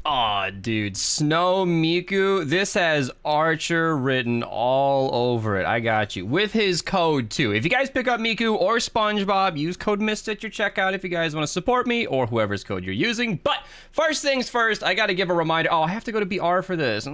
Aw, dude, Snow Miku, this has Archer written all over it. I got you. With his code, too. If you guys pick up Miku or Spongebob, use code Mista at your checkout if you guys want to support me or whoever's code you're using. But first things first, I got to give a reminder. Oh, I have to go to BR for this.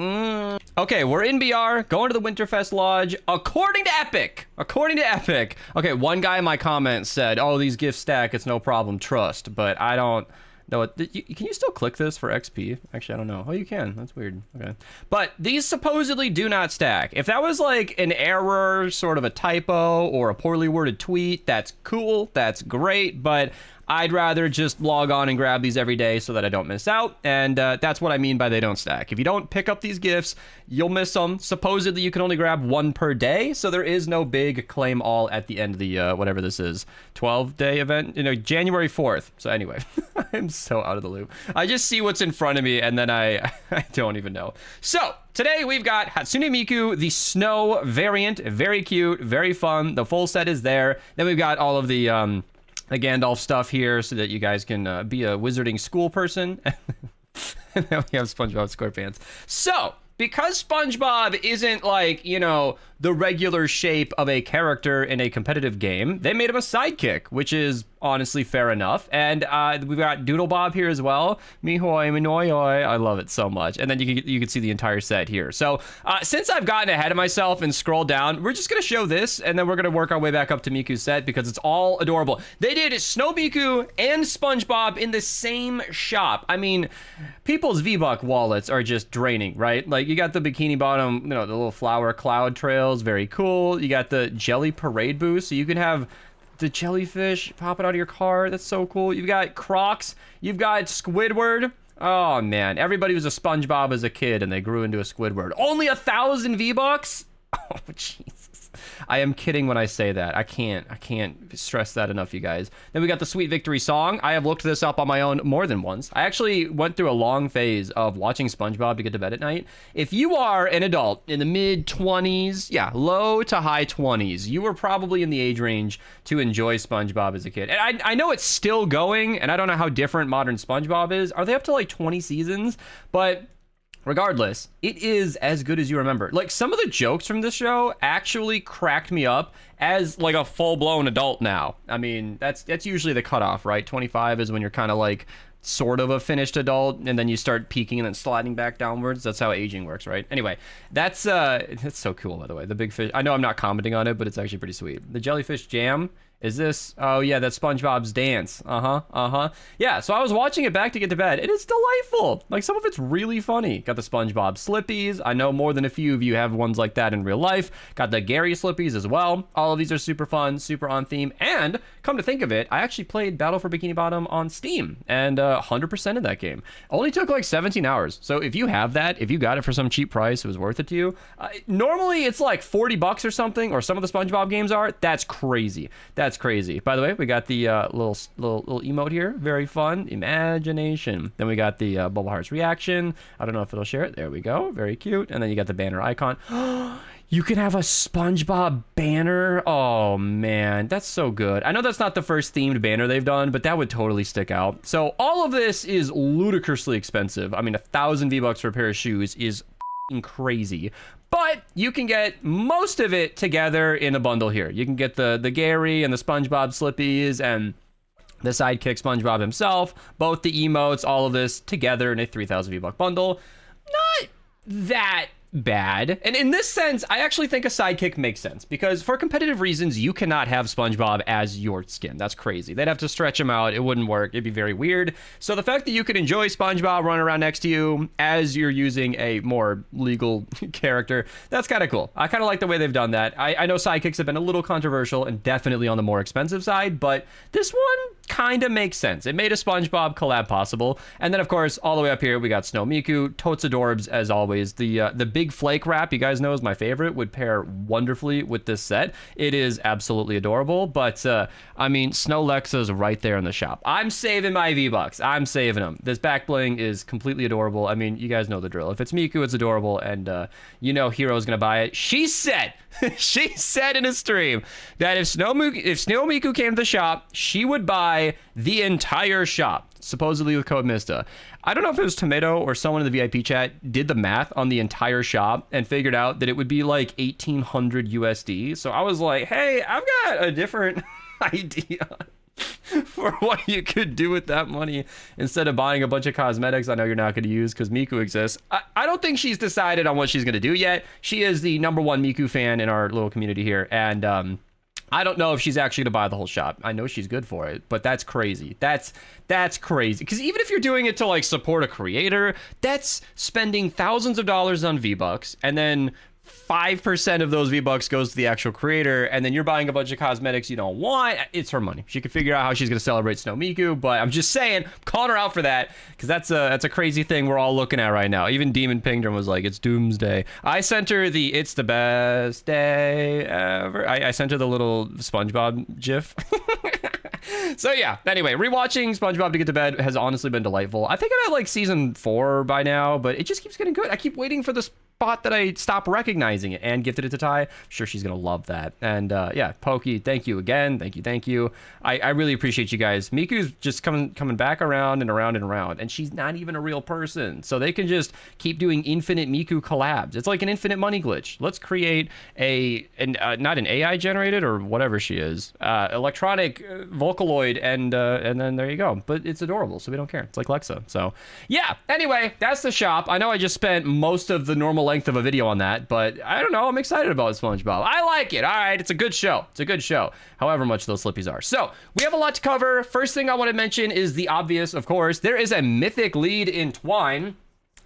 Okay, we're in BR, going to the Winterfest Lodge, according to Epic. Okay, one guy in my comments said, oh, these gifts stack, it's no problem, trust. But I don't... No, can you still click this for XP? Actually, I don't know. Oh, you can. That's weird. Okay. But these supposedly do not stack. If that was like an error, sort of a typo, or a poorly worded tweet, that's cool. That's great. But I'd rather just log on and grab these every day so that I don't miss out. And that's what I mean by they don't stack. If you don't pick up these gifts, you'll miss them. Supposedly, you can only grab one per day. So there is no big claim all at the end of the, whatever this is, 12-day event, January 4th. So anyway, I'm so out of the loop. I just see what's in front of me and then I don't even know. So today we've got Hatsune Miku, the snow variant. Very cute, very fun. The full set is there. Then we've got all of the Gandalf stuff here so that you guys can be a wizarding school person. And then we have SpongeBob SquarePants. So, because SpongeBob isn't like, the regular shape of a character in a competitive game, they made him a sidekick, which is honestly fair enough. And we've got Doodlebob here as well. Mihoy, minoyoi. I love it so much. And then you can see the entire set here. So since I've gotten ahead of myself and scrolled down, we're just going to show this, and then we're going to work our way back up to Miku's set because it's all adorable. They did Snow Miku and SpongeBob in the same shop. I mean, people's V-Buck wallets are just draining, right? Like, you got the Bikini Bottom, the little flower cloud trails, very cool. You got the Jelly Parade booth, so you can have the jellyfish popping out of your car. That's so cool. You've got Crocs. You've got Squidward. Oh, man. Everybody was a SpongeBob as a kid, and they grew into a Squidward. Only 1,000 V-Bucks? Oh, Jesus. I am kidding when I say that. I can't stress that enough, you guys. Then we got the Sweet Victory song. I have looked this up on my own more than once. I actually went through a long phase of watching SpongeBob to get to bed at night. If you are an adult in the mid-20s, low to high 20s, you were probably in the age range to enjoy SpongeBob as a kid. And I know it's still going, and I don't know how different modern SpongeBob is. Are they up to like 20 seasons? But regardless, it is as good as you remember. Like, some of the jokes from this show actually cracked me up as like a full-blown adult now. I mean, that's usually the cutoff, right? 25 is when you're kind of like sort of a finished adult, and then you start peaking and then sliding back downwards. That's how aging works, right? Anyway, that's so cool, by the way. The big fish. I know I'm not commenting on it, but it's actually pretty sweet. The jellyfish jam. Is this? Oh, yeah, that's SpongeBob's dance. Yeah, so I was watching it back to get to bed, and it's delightful. Like, some of it's really funny. Got the SpongeBob Slippies. I know more than a few of you have ones like that in real life. Got the Gary Slippies as well. All of these are super fun, super on theme. And, come to think of it, I actually played Battle for Bikini Bottom on Steam, and 100% of that game. Only took like 17 hours. So if you have that, if you got it for some cheap price, it was worth it to you. Normally, it's like 40 bucks or something, or some of the SpongeBob games are. That's crazy. That's crazy. By the way, we got the little emote here. Very fun. Imagination. Then we got the Bubble Hearts reaction. I don't know if it'll share it. There we go. Very cute. And then you got the banner icon. You can have a SpongeBob banner. Oh, man. That's so good. I know that's not the first themed banner they've done, but that would totally stick out. So all of this is ludicrously expensive. I mean, 1,000 V-Bucks for a pair of shoes is crazy. But you can get most of it together in a bundle here. You can get the Gary and the SpongeBob Slippies and the sidekick SpongeBob himself, both the emotes, all of this together in a 3,000 V-Buck bundle. Not that bad. And in this sense, I actually think a sidekick makes sense, because for competitive reasons, you cannot have SpongeBob as your skin. That's crazy. They'd have to stretch him out. It wouldn't work. It'd be very weird. So the fact that you can enjoy SpongeBob running around next to you as you're using a more legal character, that's kind of cool. I kind of like the way they've done that. I know sidekicks have been a little controversial and definitely on the more expensive side, but this one kind of makes sense. It made a SpongeBob collab possible. And then, of course, all the way up here, we got Snow Miku, totes adorbs as always. The big flake wrap, you guys know, is my favorite, would pair wonderfully with this set. It is absolutely adorable, but I mean, Snow Lexa's right there in the shop. I'm saving my V-Bucks. I'm saving them. This back bling is completely adorable. I mean, you guys know the drill. If it's Miku, it's adorable, and Hero's gonna buy it. She said she said in a stream that if Snow Miku came to the shop, she would buy buy the entire shop, supposedly with code Mista. I don't know if it was Tomato or someone in the VIP chat did the math on the entire shop and figured out that it would be like 1,800 USD. So I was like, hey, I've got a different idea for what you could do with that money instead of buying a bunch of cosmetics I know you're not going to use because Miku exists. I don't think she's decided on what she's going to do yet. She is the #1 Miku fan in our little community here, and I don't know if she's actually going to buy the whole shop. I know she's good for it, but that's crazy. That's crazy. Because even if you're doing it to like support a creator, that's spending thousands of dollars on V-Bucks, and then 5% of those V-Bucks goes to the actual creator, and then you're buying a bunch of cosmetics you don't want. It's her money. She can figure out how she's going to celebrate Snow Miku, but I'm just saying, calling her out for that, because that's a crazy thing we're all looking at right now. Even Demon Pingdom was like, it's doomsday. I sent her the it's the best day ever. I sent her the little Spongebob gif. So yeah, anyway, rewatching SpongeBob to get to bed has honestly been delightful. I think I'm at like season 4 by now, but it just keeps getting good. I keep waiting for the spot that I stop recognizing it, and gifted it to Ty. I'm sure she's gonna love that. And yeah, Pokey, thank you again. Thank you. I really appreciate you guys. Miku's just coming back around and around and around, and she's not even a real person, so they can just keep doing infinite Miku collabs. It's like an infinite money glitch. Let's create not an AI generated or whatever she is, electronic Vocaloid, and then there you go. But it's adorable, so we don't care. It's like Lexa. So yeah, anyway, that's the shop. I know I just spent most of the normal length of a video on that, but I don't know, I'm excited about SpongeBob. I like it. All right, it's a good show. It's a good show, however much those slippies are. So we have a lot to cover. First thing I want to mention is the obvious, of course. There is a mythic lead in Twine.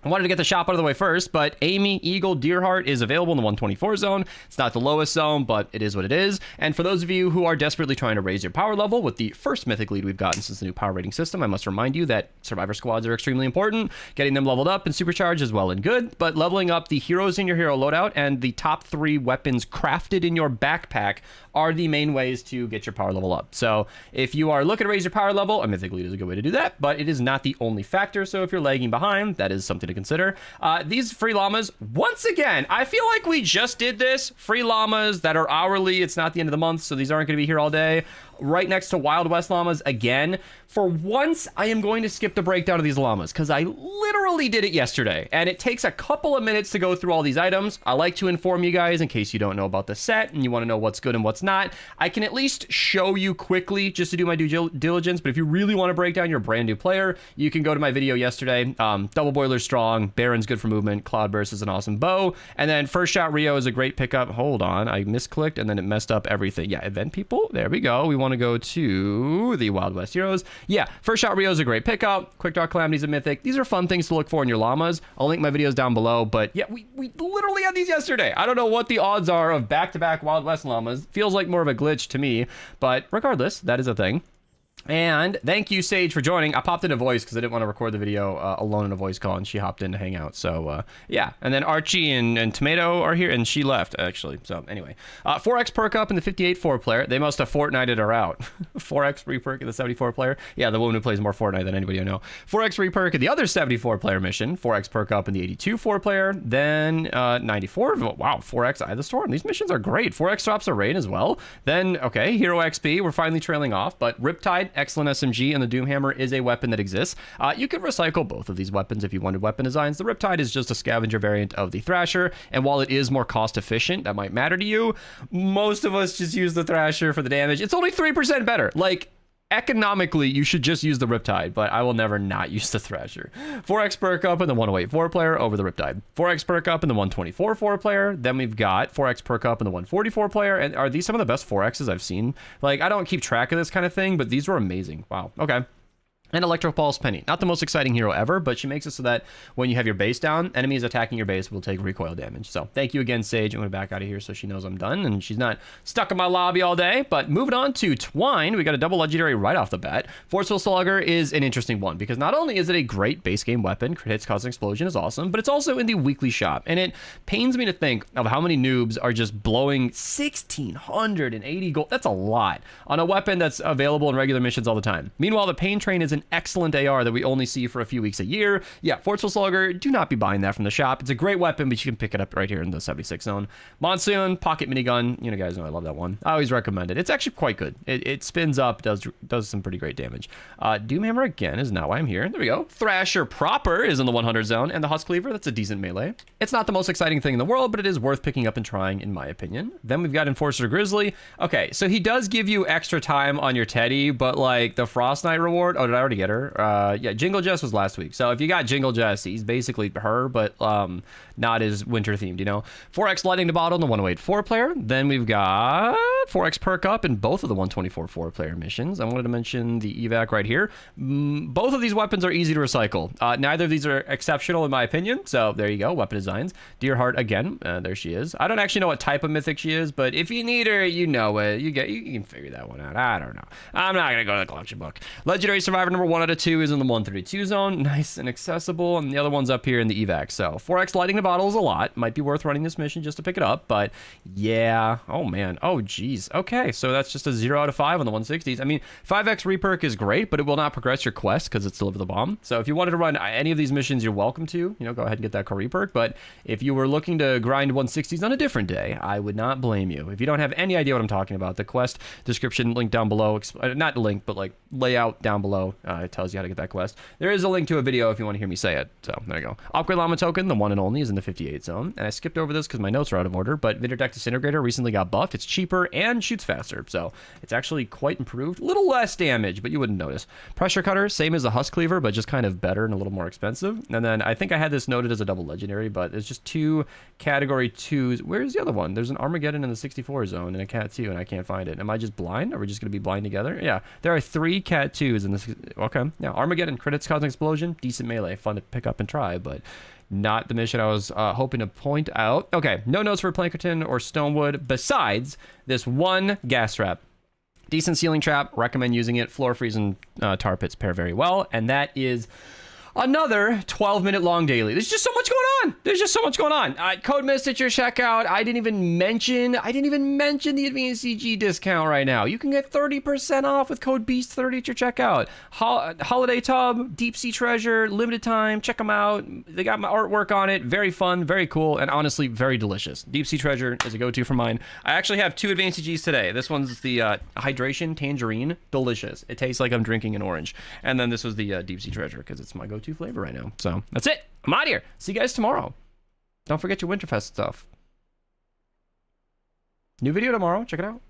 I wanted to get the shop out of the way first, but Amy Eagle Deerheart is available in the 124 zone. It's not the lowest zone, but it is what it is. And for those of you who are desperately trying to raise your power level with the first mythic lead we've gotten since the new power rating system, I must remind you that survivor squads are extremely important. Getting them leveled up and supercharged is well and good, but leveling up the heroes in your hero loadout and the top 3 weapons crafted in your backpack are the main ways to get your power level up. So if you are looking to raise your power level, a mythic lead is a good way to do that, but it is not the only factor. So if you're lagging behind, that is something to consider. These free llamas, once again, I feel like we just did this. Free llamas that are hourly. It's not the end of the month, so these aren't going to be here all day. Right next to Wild West llamas again. For once, I am going to skip the breakdown of these llamas because I literally did it yesterday, and it takes a couple of minutes to go through all these items. I like to inform you guys in case you don't know about the set and you want to know what's good and what's not. I can at least show you quickly just to do my due diligence, but if you really want to break down, you're a brand new player, you can go to my video yesterday. Double Boiler's strong, Baron's good for movement, Cloudburst is an awesome bow, and then First Shot Rio is a great pickup. Hold on, I misclicked and then it messed up everything. Yeah, event people, there we go. We want to go to the Wild West Heroes. Yeah, First Shot Rio is a great pickup. Quick Draw Calamity's a mythic. These are fun things to look for in your llamas. I'll link my videos down below, but yeah, we literally had these yesterday. I don't know what the odds are of back-to-back Wild West llamas. Feels like more of a glitch to me, but regardless, that is a thing. And thank you, Sage, for joining. I popped in a voice because I didn't want to record the video alone in a voice call, and she hopped in to hang out. So, yeah. And then Archie and Tomato are here, and she left, actually. So, anyway. 4x perk up in the 58 4-player. They must have Fortnited her out. 4x reperk in the 74-player. Yeah, the woman who plays more Fortnite than anybody I know. 4x reperk in the other 74-player mission. 4x perk up in the 82 4-player. Then 94. Wow, 4x Eye of the Storm. These missions are great. 4x drops a rain as well. Then, okay, Hero XP. We're finally trailing off, but Riptide, excellent SMG, and the Doomhammer is a weapon that exists. You could recycle both of these weapons if you wanted weapon designs. The Riptide is just a scavenger variant of the Thrasher, and while it is more cost efficient, that might matter to you. Most of us just use the Thrasher for the damage. It's only 3% better. Like, economically, you should just use the Riptide, but I will never not use the Thrasher. 4x perk up in the 108 4-player over the Riptide. 4x perk up in the 124 4-player. Then we've got 4x perk up in the 144 player. And are these some of the best 4x's I've seen? Like, I don't keep track of this kind of thing, but these were amazing. Wow. Okay. And Electro Pulse Penny. Not the most exciting hero ever, but she makes it so that when you have your base down, enemies attacking your base will take recoil damage. So thank you again, Sage. I'm going to back out of here so she knows I'm done and she's not stuck in my lobby all day. But moving on to Twine, we got a double legendary right off the bat. Forceful Slugger is an interesting one because not only is it a great base game weapon, crit hits causing explosion is awesome, but it's also in the weekly shop. And it pains me to think of how many noobs are just blowing 1,680 gold. That's a lot on a weapon that's available in regular missions all the time. Meanwhile, the Pain Train is an excellent AR that we only see for a few weeks a year. Yeah, Forceful Slugger, do not be buying that from the shop. It's a great weapon, but you can pick it up right here in the 76 zone. Monsoon, pocket minigun. You know, guys know I love that one. I always recommend it. It's actually quite good. It spins up, does some pretty great damage. Doomhammer again is not why I'm here. There we go. Thrasher proper is in the 100 zone, and the Husk Cleaver, that's a decent melee. It's not the most exciting thing in the world, but it is worth picking up and trying, in my opinion. Then we've got Enforcer Grizzly. Okay, so he does give you extra time on your Teddy, but like the Frost Knight reward, oh, did I already get her? Yeah, Jingle Jess was last week. So if you got Jingle Jess, he's basically her, but not as winter themed, you know? 4x Lightning to Bottle in the 108 4-player. Then we've got 4x Perk Up in both of the 124 4-player missions. I wanted to mention the evac right here. Both of these weapons are easy to recycle. Neither of these are exceptional in my opinion, so there you go. Weapon designs. Deerheart again, there she is. I don't actually know what type of mythic she is, but if you need her, you know it. You can figure that one out. I don't know. I'm not gonna go to the collection book. Legendary Survivor number 1 out of 2 is in the 132 zone. Nice and accessible, and the other one's up here in the evac. So 4x Lighting the Bottle is a lot. Might be worth running this mission just to pick it up, but yeah. Oh man. Oh geez. Okay, so that's just a 0 out of 5 on the 160s. I mean, 5x reperk is great, but it will not progress your quest because it's Deliver the Bomb. So if you wanted to run any of these missions, you're welcome to. You know, go ahead and get that core reperk. But if you were looking to grind 160s on a different day, I would not blame you. If you don't have any idea what I'm talking about, the quest description link down below, not link, but like layout down below, it tells you how to get that quest. There is a link to a video if you want to hear me say it. So there you go. Upgrade Llama token, the one and only, is in the 58 zone. And I skipped over this because my notes are out of order, but Vinderdeck Disintegrator recently got buffed. It's cheaper and shoots faster. So it's actually quite improved. A little less damage, but you wouldn't notice. Pressure Cutter, same as the Husk Cleaver, but just kind of better and a little more expensive. And then I think I had this noted as a double legendary, but it's just 2 category 2s. Where's the other one? There's an Armageddon in the 64 zone and a Cat 2, and I can't find it. Am I just blind? Are we just going to be blind together? Yeah, there are 3 Cat 2s in this. Okay, yeah, Armageddon, Credits, Cosmic Explosion, decent melee, fun to pick up and try, but not the mission I was hoping to point out. Okay, no notes for Plankerton or Stonewood besides this one gas trap. Decent ceiling trap, recommend using it. Floor freeze and tar pits pair very well, and that is another 12-minute long daily. There's just so much going on. There's just so much going on. Code Mist at your checkout. I didn't even mention the advanced CG discount right now. You can get 30% off with code BEAST30 at your checkout. Holiday Tub, Deep Sea Treasure, limited time. Check them out. They got my artwork on it. Very fun, very cool, and honestly, very delicious. Deep Sea Treasure is a go-to for mine. I actually have 2 advanced CGs today. This one's the Hydration Tangerine. Delicious. It tastes like I'm drinking an orange. And then this was the Deep Sea Treasure because it's my go-to flavor right now. So that's it. I'm out of here. See you guys tomorrow. Don't forget your Winterfest stuff. New video tomorrow. Check it out.